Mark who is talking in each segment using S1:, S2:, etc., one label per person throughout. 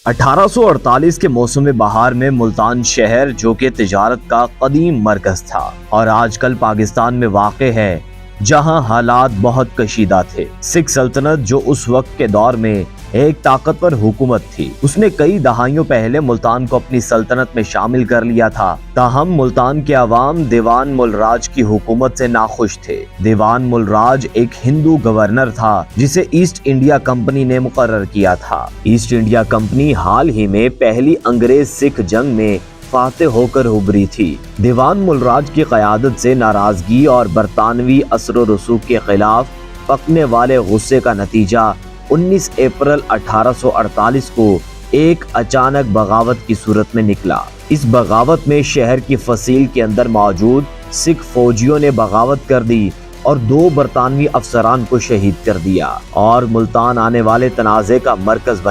S1: 1848 کے موسم بہار میں ملتان شہر جو کہ تجارت کا قدیم مرکز تھا اور آج کل پاکستان میں واقع ہے، جہاں حالات بہت کشیدہ تھے۔ سکھ سلطنت جو اس وقت کے دور میں ایک طاقتور حکومت تھی، اس نے کئی دہائیوں پہلے ملتان کو اپنی سلطنت میں شامل کر لیا تھا۔ تاہم ملتان کے عوام دیوان مل راج کی حکومت سے ناخوش تھے۔ دیوان مل راج ایک ہندو گورنر تھا جسے ایسٹ انڈیا کمپنی نے مقرر کیا تھا۔ ایسٹ انڈیا کمپنی حال ہی میں پہلی انگریز سکھ جنگ میں فاتح ہو کر ابھری تھی۔ دیوان مل راج کی قیادت سے ناراضگی اور برطانوی اثر و رسوخ کے خلاف پکنے والے غصے کا نتیجہ 19 اپریل 1848 کو ایک اچانک بغاوت کی صورت میں نکلا۔ اس بغاوت میں شہر کی فصیل کے اندر موجود سکھ فوجیوں نے بغاوت کر دی اور 2 برطانوی افسران کو شہید کر دیا اور ملتان آنے والے تنازع کا مرکز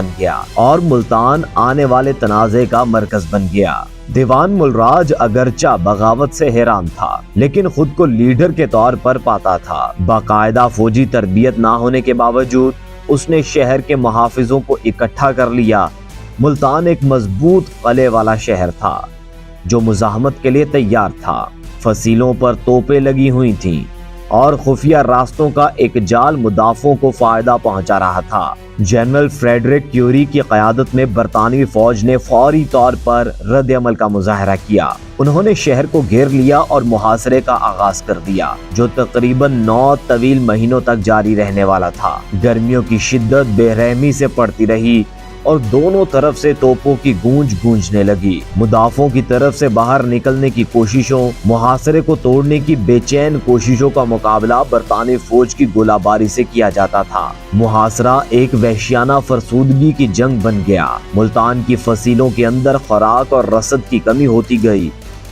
S1: بن گیا۔ دیوان مل راج اگرچہ بغاوت سے حیران تھا لیکن خود کو لیڈر کے طور پر پاتا تھا۔ باقاعدہ فوجی تربیت نہ ہونے کے باوجود اس نے شہر کے محافظوں کو اکٹھا کر لیا۔ ملتان ایک مضبوط قلعے والا شہر تھا جو مزاحمت کے لیے تیار تھا۔ فصیلوں پر توپیں لگی ہوئی تھیں اور خفیہ راستوں کا ایک جال مدافعوں کو فائدہ پہنچا رہا تھا۔ جنرل فریڈرک کیوری کی قیادت میں برطانوی فوج نے فوری طور پر رد عمل کا مظاہرہ کیا۔ انہوں نے شہر کو گھیر لیا اور محاصرے کا آغاز کر دیا جو تقریباً 9 طویل مہینوں تک جاری رہنے والا تھا۔ گرمیوں کی شدت بے رحمی سے پڑتی رہی اور دونوں طرف سے توپوں کی گونج گونجنے لگی۔ مدافعوں کی طرف سے باہر نکلنے کی کوششوں، محاصرے کو توڑنے کی بے چین کوششوں کا مقابلہ برطانوی فوج کی گولہ باری سے کیا جاتا تھا۔ محاصرہ ایک وحشیانہ فرسودگی کی جنگ بن گیا۔ ملتان کی فصیلوں کے اندر خوراک اور رسد کی کمی ہوتی گئی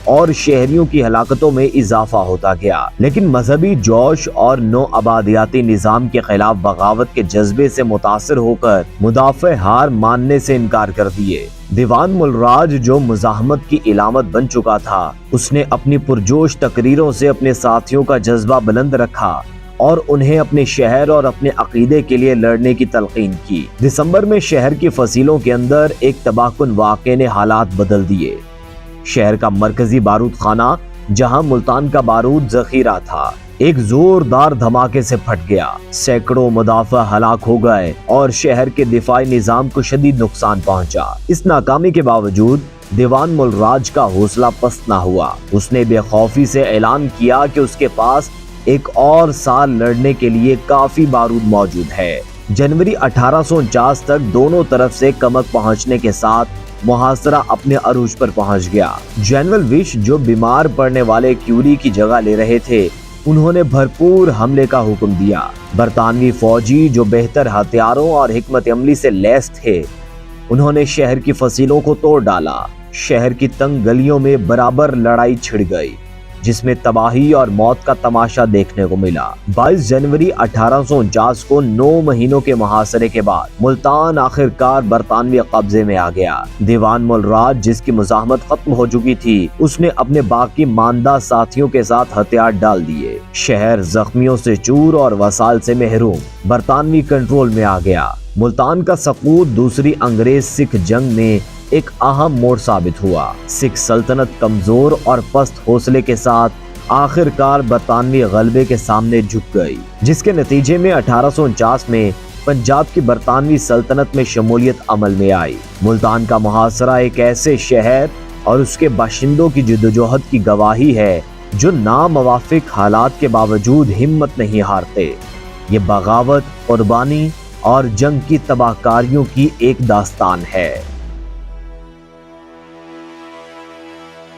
S1: اور شہریوں کی ہلاکتوں میں اضافہ ہوتا گیا، لیکن مذہبی جوش اور نو آبادیاتی نظام کے خلاف بغاوت کے جذبے سے متاثر ہو کر مدافع ہار ماننے سے انکار کر دیے۔ دیوان مل راج جو مزاحمت کی علامت بن چکا تھا، اس نے اپنی پرجوش تقریروں سے اپنے ساتھیوں کا جذبہ بلند رکھا اور انہیں اپنے شہر اور اپنے عقیدے کے لیے لڑنے کی تلقین کی۔ دسمبر میں شہر کی فصیلوں کے اندر ایک تباہ کن واقعے نے حالات بدل دیے۔ شہر کا مرکزی بارود خانہ جہاں ملتان کا بارود ذخیرہ تھا، ایک زوردار دھماکے سے پھٹ گیا۔ سینکڑوں مدافع ہلاک ہو گئے اور شہر کے دفاعی نظام کو شدید نقصان پہنچا۔ اس ناکامی کے باوجود دیوان مل راج کا حوصلہ پست نہ ہوا۔ اس نے بے خوفی سے اعلان کیا کہ اس کے پاس ایک اور سال لڑنے کے لیے کافی بارود موجود ہے۔ جنوری 1849 تک دونوں طرف سے کمک پہنچنے کے ساتھ محاصرہ اپنے عروج پر پہنچ گیا۔ جنرل وش جو بیمار پڑنے والے کیوری کی جگہ لے رہے تھے، انہوں نے بھرپور حملے کا حکم دیا۔ برطانوی فوجی جو بہتر ہتھیاروں اور حکمت عملی سے لیس تھے، انہوں نے شہر کی فصیلوں کو توڑ ڈالا۔ شہر کی تنگ گلیوں میں برابر لڑائی چھڑ گئی جس میں تباہی اور موت کا تماشا دیکھنے کو ملا۔ 22 جنوری 1849 کو 9 مہینوں کے محاصرے کے بعد ملتان آخر کار برطانوی قبضے میں آ گیا۔ دیوان مل راج جس کی مزاحمت ختم ہو چکی تھی، اس نے اپنے باقی ماندہ ساتھیوں کے ساتھ ہتھیار ڈال دیے۔ شہر زخمیوں سے چور اور وسائل سے محروم برطانوی کنٹرول میں آ گیا۔ ملتان کا سقوط دوسری انگریز سکھ جنگ میں ایک اہم موڑ ثابت ہوا۔ سکھ سلطنت کمزور اور پست حوصلے کے ساتھ آخر کار برطانوی غلبے کے سامنے جھک گئی، جس کے نتیجے میں 1849 میں پنجاب کی برطانوی سلطنت میں شمولیت عمل میں آئی۔ ملتان کا محاصرہ ایک ایسے شہر اور اس کے باشندوں کی جدوجہد کی گواہی ہے جو ناموافق حالات کے باوجود ہمت نہیں ہارتے۔ یہ بغاوت، قربانی اور جنگ کی تباہ کاریوں کی ایک داستان ہے۔